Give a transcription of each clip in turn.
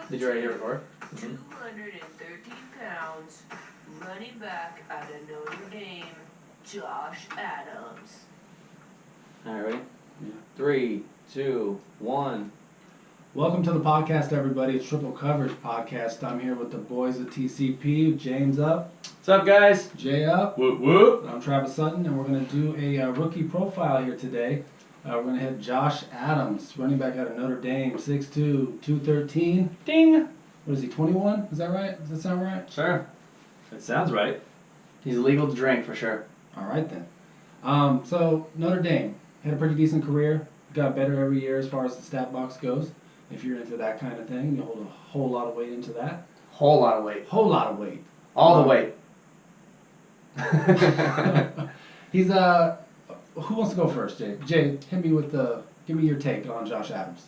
Did you already hit record? 213 pounds, running back out of Notre Dame, Josh Adams. Alright, ready? Yeah. 3, 2, 1. Welcome to the podcast, everybody. It's Triple Coverage Podcast. I'm here with the boys at TCP. James up. What's up, guys? Jay up. Whoop, whoop. I'm Travis Sutton, and we're going to do a rookie profile here today. We're going to hit Josh Adams, running back out of Notre Dame, 6'2", 213. Ding! What is he, 21? Is that right? Does that sound right? Sure. That sounds right. He's legal to drink, for sure. All right, then. So, Notre Dame had a pretty decent career. Got better every year as far as the stat box goes. If you're into that kind of thing, you hold a whole lot of weight into that. Whole lot of weight. Whole lot of weight. All the weight. He's who wants to go first, Jay? Jay, give me your take on Josh Adams.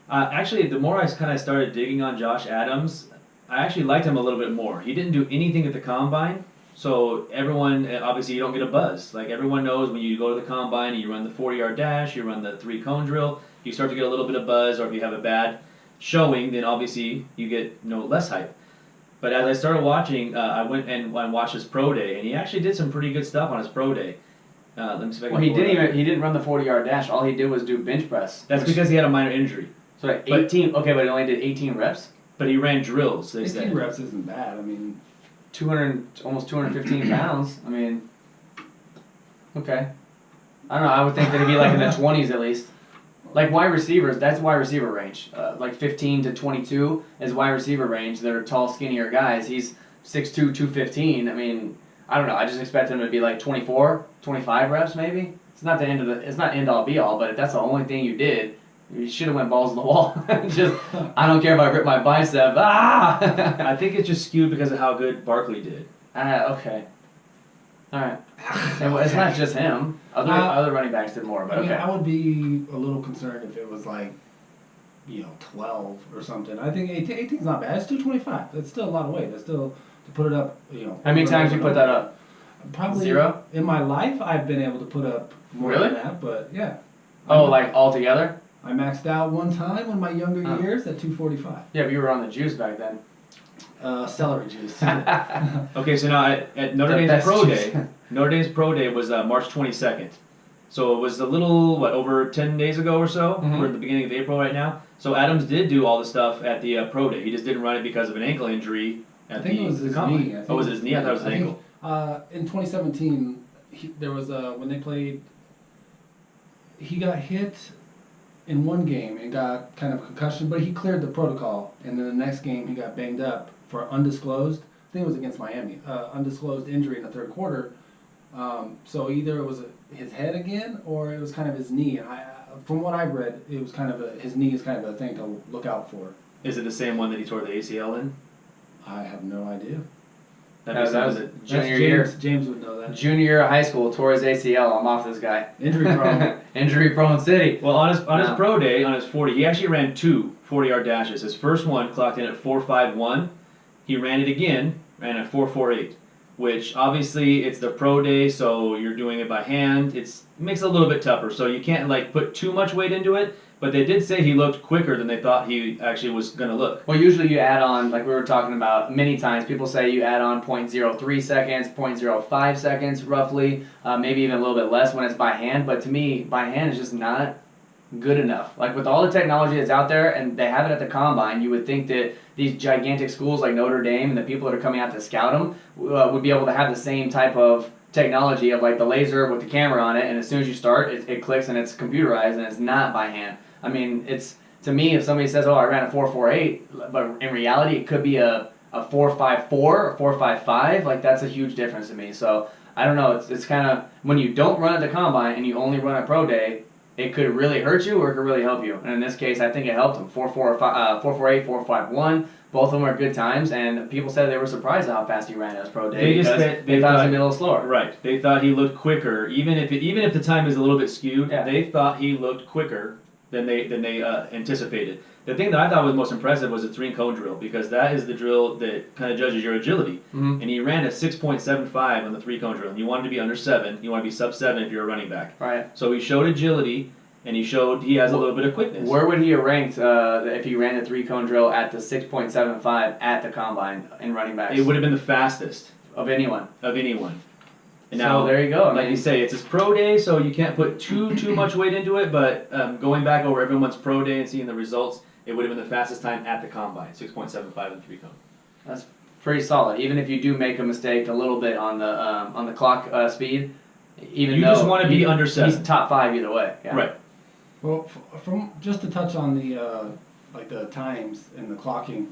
Actually, the more I kind of started digging on Josh Adams, I actually liked him a little bit more. He didn't do anything at the combine, so everyone, obviously you don't get a buzz. Like everyone knows when you go to the combine and you run the 40-yard dash, you run the 3-cone drill, you start to get a little bit of buzz, or if you have a bad showing, then obviously you get less hype. But as I started watching, I went and watched his pro day, and he actually did some pretty good stuff on his pro day. Let me see if I can Well, he didn't run the 40-yard dash. All he did was do bench press. That's because he had a minor injury. So 18. Okay, but he only did 18 reps. But he ran drills. They 18 said reps isn't bad. I mean, 200, almost 215 pounds. I mean, okay. I don't know. I would think that he'd be like in the 20s at least. Like wide receivers, that's wide receiver range. Like 15 to 22 is wide receiver range. They're tall, skinnier guys. He's 6'2", 215. I mean, I don't know. I just expect him to be like 24, 25 reps maybe. It's not the end of it's not end all be all, but if that's the only thing you did, you should have went balls to the wall. Just, I don't care if I rip my bicep. Ah! I think it's just skewed because of how good Barkley did. Okay. All right. And it's not just him. Other running backs did more, but I mean, okay. I would be a little concerned if it was like, 12 or something. I think 18 is not bad. It's 225. That's still a lot of weight. That's still, to put it up, How many times you put that up? Probably 0? In my life, I've been able to put up more Really? than that, but yeah. Oh, like all together? I maxed out one time in my younger Oh. years at 245. Yeah, but you were on the juice back then. Celery juice. Okay, so now at Notre Dame's pro day, Notre Dame's pro day was March 22nd. So it was a little, over 10 days ago or so? Mhm. We're at the beginning of April right now. So Adams did do all the stuff at the pro day. He just didn't run it because of an ankle injury at I think it was the his combine. knee. Oh, was it his knee? I thought it was his ankle. In 2017, there was when they played, he got hit in one game and got kind of concussion, but he cleared the protocol. And then the next game, he got banged up for undisclosed. I think it was against Miami. Undisclosed injury in the third quarter. So either it was his head again, or it was kind of his knee. And from what I've read, it was kind of his knee is kind of a thing to look out for. Is it the same one that he tore the ACL in? I have no idea. That was it. junior year. James would know that. Junior year of high school, tore his ACL. I'm off this guy. Injury prone. Injury prone city. Well, on his pro day, on his 40, he actually ran 2 40-yard dashes. His first one clocked in at 4.51. He ran it again, ran at 4.48, which obviously it's the pro day, so you're doing it by hand. It makes it a little bit tougher, so you can't put too much weight into it. But they did say he looked quicker than they thought he actually was going to look. Well, usually you add on, like we were talking about many times, people say you add on 0.03 seconds, 0.05 seconds roughly, maybe even a little bit less when it's by hand. But to me, by hand is just not good enough. Like with all the technology that's out there, and they have it at the combine, you would think that these gigantic schools like Notre Dame and the people that are coming out to scout them would be able to have the same type of technology of like the laser with the camera on it, and as soon as you start, it clicks and it's computerized and it's not by hand. I mean, it's, to me, if somebody says, oh, I ran a 4.48, but in reality it could be a 4.54 or 4.55, like that's a huge difference to me. So I don't know, it's kind of, when you don't run at the combine and you only run a pro day, it could really hurt you or it could really help you. And in this case, I think it helped him. 4.48, 4.51, both of them are good times, and people said they were surprised at how fast he ran at his pro day because they thought he was a little slower. Right. They thought he looked quicker, even if the time is a little bit skewed. Yeah. They thought he looked quicker than they anticipated. The thing that I thought was most impressive was the 3-cone drill, because that is the drill that kind of judges your agility. Mm-hmm. And he ran a 6.75 on the 3-cone drill. And you wanted to be under 7. You want to be sub 7 if you're a running back. Right. So he showed agility, and he showed he has a little bit of quickness. Where would he have ranked if he ran the 3-cone drill at the 6.75 at the combine in running backs? It would have been the fastest of anyone. And So now, there you go. Like you say, it's his pro day, so you can't put too much weight into it. But going back over everyone's pro day and seeing the results, it would have been the fastest time at the combine, 6.75 in the 3-cone. That's pretty solid. Even if you do make a mistake a little bit on the clock speed, even You though just want to be under 7. he's top 5 either way. Yeah. Right. Well, from just to touch on the like the times and the clocking,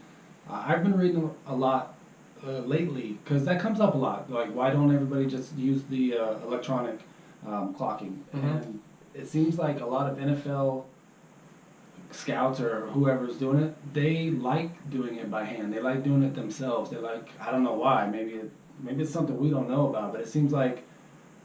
I've been reading a lot lately because that comes up a lot. Like, why don't everybody just use the electronic clocking? And it seems like a lot of NFL scouts or whoever's doing it, they like doing it by hand. They like doing it themselves. They like, I don't know why. Maybe it's something we don't know about. But it seems like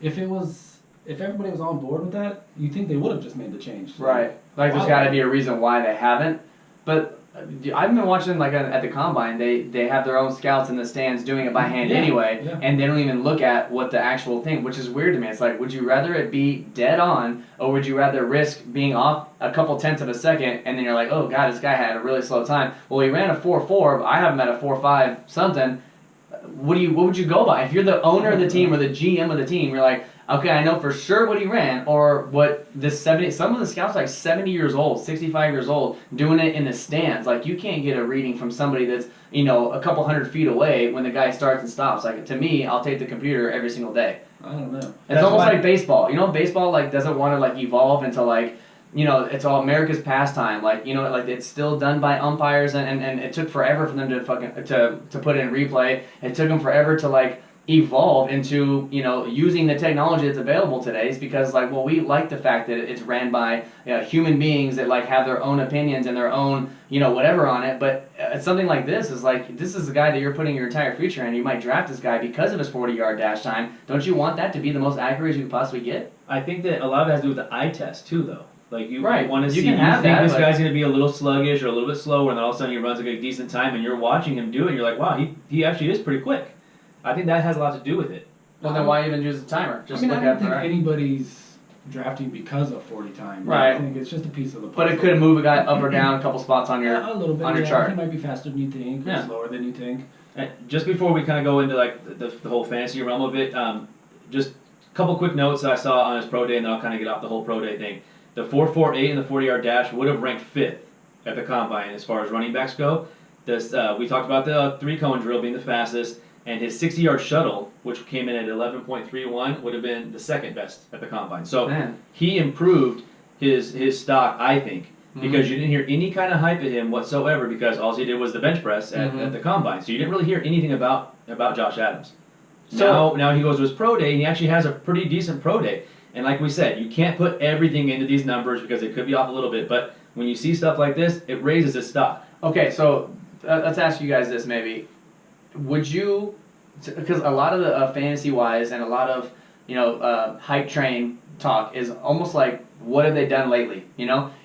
if everybody was on board with that, you think they would have just made the change. Right. Like there's got to be a reason why they haven't. But I've been watching like at the combine. They have their own scouts in the stands doing it by hand anyway, and they don't even look at what the actual thing, which is weird to me. It's like, would you rather it be dead on, or would you rather risk being off a couple tenths of a second, and then you're like, oh god, this guy had a really slow time. Well, he ran a 4.4, but I have him at a 4.5 something. What would you go by? If you're the owner of the team or the GM of the team, you're like, okay, I know for sure what he ran, or what this 70. Some of the scouts are like 70 years old, 65 years old, doing it in the stands. Like you can't get a reading from somebody that's a couple hundred feet away when the guy starts and stops. Like to me, I'll take the computer every single day. I don't know. It's almost like baseball. Baseball like doesn't want to like evolve into like. It's all America's pastime. Like it's still done by umpires, and it took forever for them to put it in replay. It took them forever to like evolve into using the technology that's available today. Is because we like the fact that it's ran by human beings that like have their own opinions and their own whatever on it. But something like this is the guy that you're putting your entire future in. You might draft this guy because of his 40-yard dash time. Don't you want that to be the most accurate you could possibly get? I think that a lot of it has to do with the eye test too, though. Like you want to see, can have think that, this guy's going to be a little sluggish or a little bit slower, and then all of a sudden he runs a decent time, and you're watching him do it, and you're like, wow, he actually is pretty quick. I think that has a lot to do with it. Well, then why even use the timer? Just I look don't at think anybody's drafting because of 40 time. Right. I think it's just a piece of the puzzle. But it could move a guy up or down a couple spots on your a little bit, on your chart. He might be faster than you think, or slower than you think. And just before we kind of go into like the whole fantasy realm of it, just a couple quick notes that I saw on his pro day, and then I'll kind of get off the whole pro day thing. The 4.48 and the 40-yard dash would have ranked 5th at the combine as far as running backs go. We talked about the 3-cone drill being the fastest, and his 60-yard shuttle, which came in at 11.31, would have been the 2nd best at the combine. So he improved his stock, I think, because you didn't hear any kind of hype at him whatsoever, because all he did was the bench press at the combine. So you didn't really hear anything about Josh Adams. So now he goes to his pro day, and he actually has a pretty decent pro day. And like we said, you can't put everything into these numbers because it could be off a little bit. But when you see stuff like this, it raises his stock. Okay, so let's ask you guys this maybe. Would you, because a lot of the fantasy-wise and a lot of, hype train talk is almost like, what have they done lately?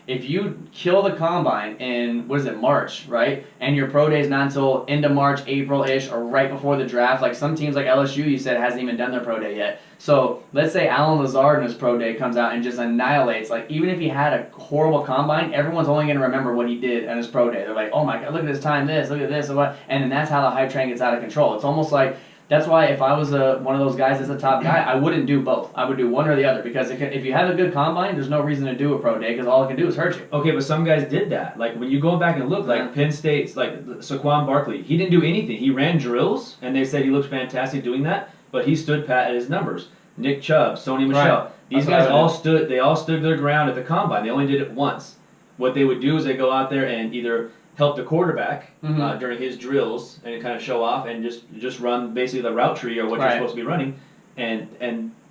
If you kill the combine in, March, right? And your pro day is not until end of March, April-ish, or right before the draft. Like some teams like LSU, you said, hasn't even done their pro day yet. So let's say Alan Lazard in his pro day comes out and just annihilates. Like even if he had a horrible combine, everyone's only going to remember what he did on his pro day. They're like, oh my God, look at his time, look at this, and what. And then that's how the hype train gets out of control. It's almost like, that's why if I was one of those guys that's a top guy, I wouldn't do both. I would do one or the other, because if you have a good combine, there's no reason to do a pro day, because all it can do is hurt you. Okay, but some guys did that. Like when you go back and look, like Penn State's, like Saquon Barkley, he didn't do anything. He ran drills, and they said he looked fantastic doing that, but he stood pat at his numbers. Nick Chubb, Sony Michel, these guys all stood their ground at the combine. They only did it once. What they would do is they go out there and either help the quarterback during his drills and kind of show off and just run basically the route tree or what you're supposed to be running, and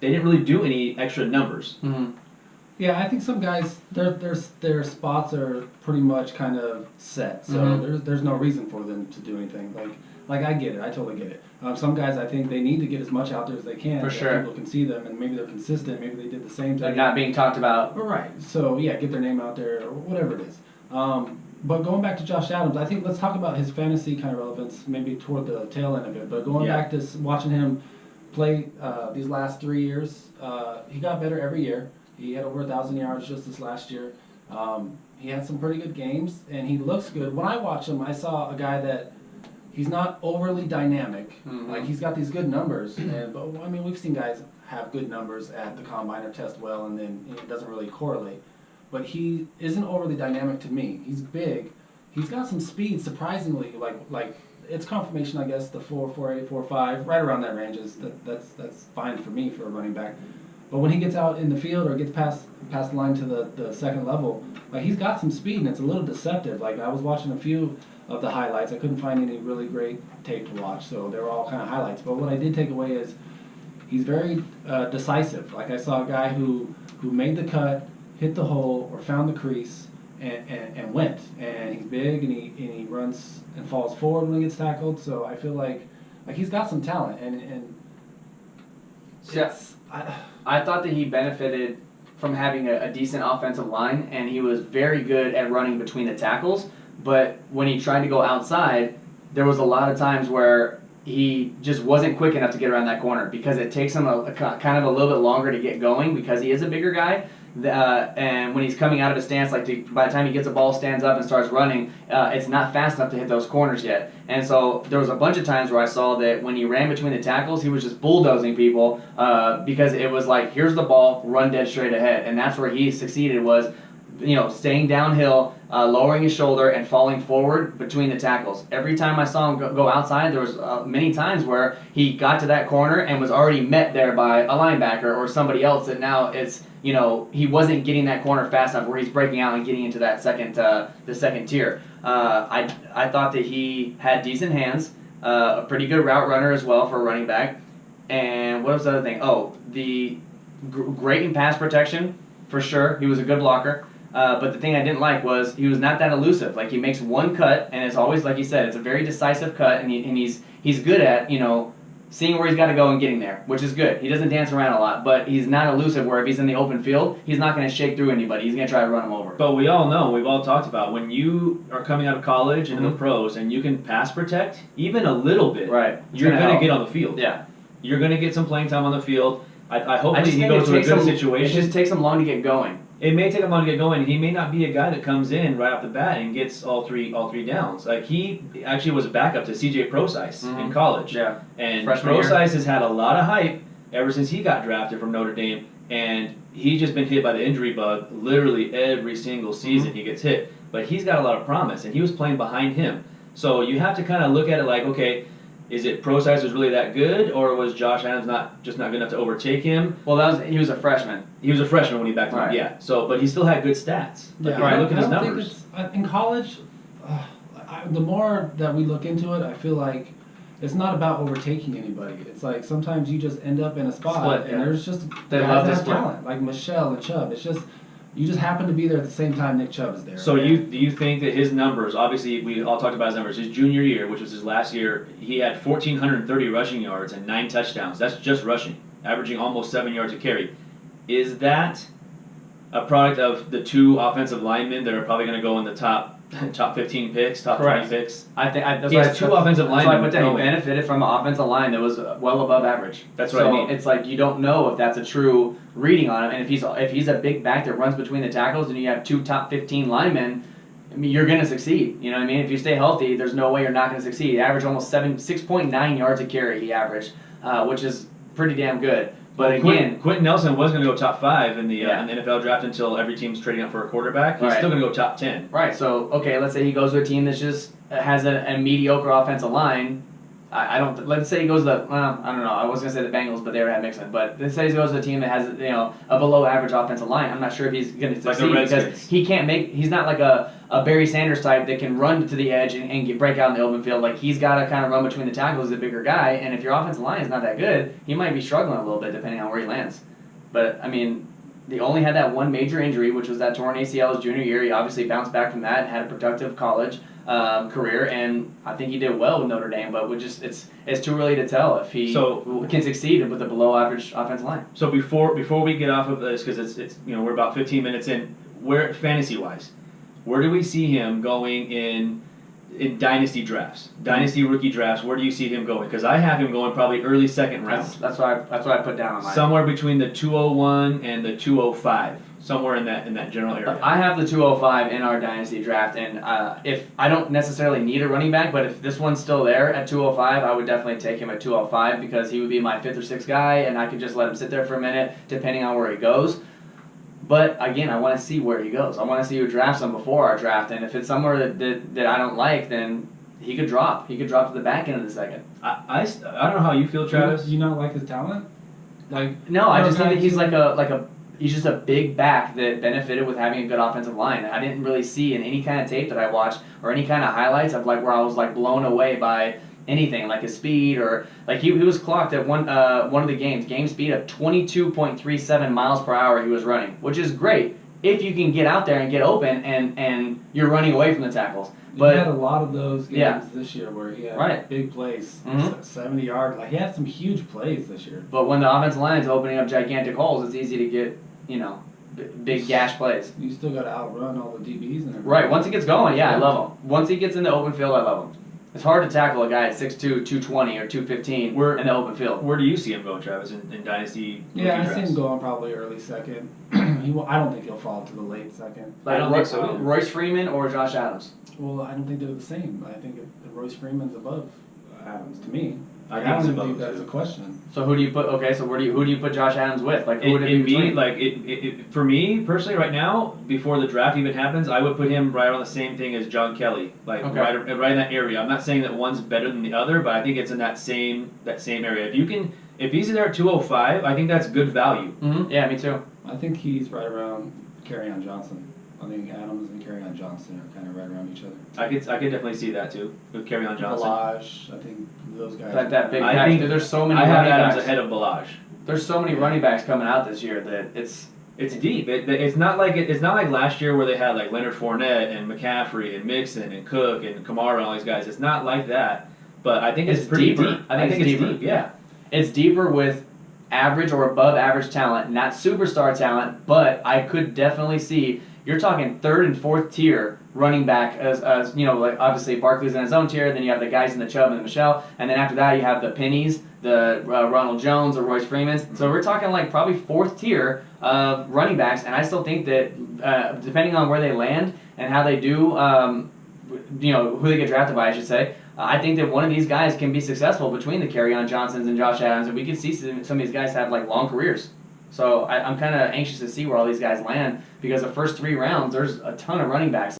they didn't really do any extra numbers. Yeah, I think some guys their spots are pretty much kind of set, so there's no reason for them to do anything. Like I get it, I totally get it. Some guys, I think they need to get as much out there as they can, for so sure. people can see them, and maybe they're consistent. Maybe they did the same thing. Like not being talked about. Right. So yeah, get their name out there or whatever it is. But going back to Josh Adams, I think let's talk about his fantasy kind of relevance, maybe toward the tail end of it. But going back to watching him play these last 3 years, he got better every year. He had over 1,000 yards just this last year. He had some pretty good games, and he looks good. When I watch him, I saw a guy that he's not overly dynamic. Mhm. Like, he's got these good numbers, but I mean, we've seen guys have good numbers at the combine or test well, and then it doesn't really correlate. But he isn't overly dynamic to me. He's big. He's got some speed, surprisingly. Like it's confirmation, I guess. The 4.48, 4.5, right around that range that's fine for me for a running back. But when he gets out in the field or gets past the line to the second level, like, he's got some speed, and it's a little deceptive. Like, I was watching a few of the highlights. I couldn't find any really great tape to watch, so they were all kind of highlights. But what I did take away is he's very decisive. Like, I saw a guy who made the cut, hit the hole, or found the crease, and went. And he's big, and he runs and falls forward when he gets tackled. So I feel like he's got some talent, and Yes. I thought that he benefited from having a decent offensive line, and he was very good at running between the tackles. But when he tried to go outside, there was a lot of times where he just wasn't quick enough to get around that corner, because it takes him kind of a little bit longer to get going, because he is a bigger guy. And when he's coming out of his stance, by the time he gets the ball, stands up and starts running, it's not fast enough to hit those corners yet. And so there was a bunch of times where I saw that when he ran between the tackles, he was just bulldozing people, because it was like, here's the ball, run dead straight ahead. And that's where he succeeded, was staying downhill, lowering his shoulder, and falling forward between the tackles. Every time I saw him go outside, there was many times where he got to that corner and was already met there by a linebacker or somebody else that now it's, he wasn't getting that corner fast enough, where he's breaking out and getting into that the second tier. I thought that he had decent hands, a pretty good route runner as well for a running back. And what was the other thing? Oh, the great in pass protection, for sure. He was a good blocker. But the thing I didn't like was he was not that elusive. Like, he makes one cut, and it's always, like you said, it's a very decisive cut, and he's good at, seeing where he's got to go and getting there, which is good. He doesn't dance around a lot, but he's not elusive, where if he's in the open field, he's not going to shake through anybody. He's going to try to run him over. But we all know, we've all talked about, when you are coming out of college and in the pros, and you can pass protect, even a little bit, right, you're going to get on the field. Yeah. You're going to get some playing time on the field. I hope just he think goes to a good It situation. just takes him long to get going. It may take him long to get going. He may not be a guy that comes in right off the bat and gets all three downs. Like, he actually was a backup to CJ Procise in college. Yeah. And Freshman year. Procise has had a lot of hype ever since he got drafted from Notre Dame, and he's just been hit by the injury bug literally every single season he gets hit. But he's got a lot of promise, and he was playing behind him. So you have to kind of look at it like, okay, is it Procise was really that good, or was Josh Adams not good enough to overtake him? Well, he was a freshman. He was a freshman when he backed him up, Right. yeah. So, but he still had good stats. Like, if you look at his numbers. In college, the more that we look into it, I feel like it's not about overtaking anybody. It's like sometimes you just end up in a spot, Split, and yeah. there's just They guys love that to have split. talent, like Michelle and Chubb. It's just, you just happen to be there at the same time Nick Chubb is there. So do you think that his numbers, obviously we all talked about his numbers, his junior year, which was his last year, he had 1,430 rushing yards and 9 touchdowns. That's just rushing, averaging almost 7 yards a carry. Is that a product of the 2 offensive linemen that are probably going to go in the top 15 picks, top Correct. 20 picks? I think that's He why has 2 offensive That's why I linemen. put that. He going. benefited from an offensive line that was well above average. That's what I mean. It's like, you don't know if that's a true reading on him. And if he's a big back that runs between the tackles, and you have 2 top 15 linemen, I mean, you're going to succeed. You know what I mean? If you stay healthy, there's no way you're not going to succeed. He averaged almost 6.9 yards a carry. He averaged, which is pretty damn good. But again, Quentin Nelson was going to go top 5 in the Yeah. in the NFL draft until every team's trading up for a quarterback. He's Right. still going to go top 10. right? So okay, let's say he goes to a team that just has a mediocre offensive line. I don't. Let's say he goes to I don't know. I was gonna say the Bengals, but they already had Mixon. But let's say he goes to a team that has a below average offensive line. I'm not sure if he's gonna Like the succeed, because Redskins. he can't make. He's not like a Barry Sanders type that can run to the edge and break out in the open field. Like, he's got to kind of run between the tackles as a bigger guy. And if your offensive line is not that good, he might be struggling a little bit depending on where he lands. But I mean, they only had that one major injury, which was that torn ACL his junior year. He obviously bounced back from that and had a productive college career, and I think he did well with Notre Dame. But it's too early to tell if he can succeed with a below average offensive line. So before we get off of this, because it's we're about 15 minutes in, where fantasy wise, where do we see him going in in dynasty drafts, dynasty rookie drafts, where do you see him going? Because I have him going probably early second round. That's what I put down on mine. Somewhere between the 201 and the 205, somewhere in that general area. I have the 205 in our dynasty draft, and if I don't necessarily need a running back, but if this one's still there at 205, I would definitely take him at 205 because he would be my 5th or 6th guy, and I could just let him sit there for a minute, depending on where he goes. But again, I want to see where he goes. I want to see who drafts him before our draft, and if it's somewhere that I don't like, then he could drop. He could drop to the back end of the second. I don't know how you feel, Travis. Do you not like his talent? Like No, I just think that he's he's just a big back that benefited with having a good offensive line. I didn't really see in any kind of tape that I watched or any kind of highlights of like where I was like blown away by anything like his speed or like he was clocked at one of the game speed of 22.37 miles per hour he was running, which is great if you can get out there and get open and you're running away from the tackles. But he had a lot of those games yeah. this year where he had big plays, 70 yards. Like he had some huge plays this year. But when the offensive line is opening up gigantic holes, it's easy to get big gash plays. You still got to outrun all the DBs and everything. Right. Once he gets going, yeah, I love him. Once he gets in the open field, I love him. It's hard to tackle a guy at 6'2", 220 or 215 in the open field. Where do you see him going, Travis, in dynasty? Yeah, I see him going probably early second. I don't think he'll fall to the late second. Like I don't think so either. Royce Freeman or Josh Adams. Well, I don't think they're the same. I think Royce Freeman's above Adams to me. I don't think think that's a question. So who do you put? Okay, so who do you put Josh Adams with? Like who would it In be? me, like for me personally, right now, before the draft even happens, I would put him right on the same thing as John Kelly, like Okay. right in that area. I'm not saying that one's better than the other, but I think it's in that same area. If he's there at 205, I think that's good value. Mm-hmm. Yeah, me too. I think he's right around Kerryon Johnson. I think Adams and Kerryon Johnson are kind of right around each other. I could definitely see that too with Kerryon Johnson. Balaj, I think those guys. That big I back. think There's so many I have running Adams backs. ahead of Balaj. There's so many running backs coming out this year that it's deep. It's not like last year where they had like Leonard Fournette and McCaffrey and Mixon and Cook and Kamara and all these guys. It's not like that, but I think it's pretty deeper. deep. I think it's deep. Yeah. It's deeper with average or above average talent, not superstar talent, but I could definitely see you're talking 3rd and 4th tier running back as like obviously Barkley's in his own tier, then you have the guys in the Chubb and the Michelle, and then after that you have the Pennies, the Ronald Jones or Royce Freemans. So we're talking like probably 4th tier of running backs, and I still think that depending on where they land and how they do, who they get drafted by, I should say, I think that one of these guys can be successful between the Kerryon Johnsons and Josh Adams, and we can see some of these guys have like long careers. So I'm kind of anxious to see where all these guys land because the first 3 rounds, there's a ton of running backs.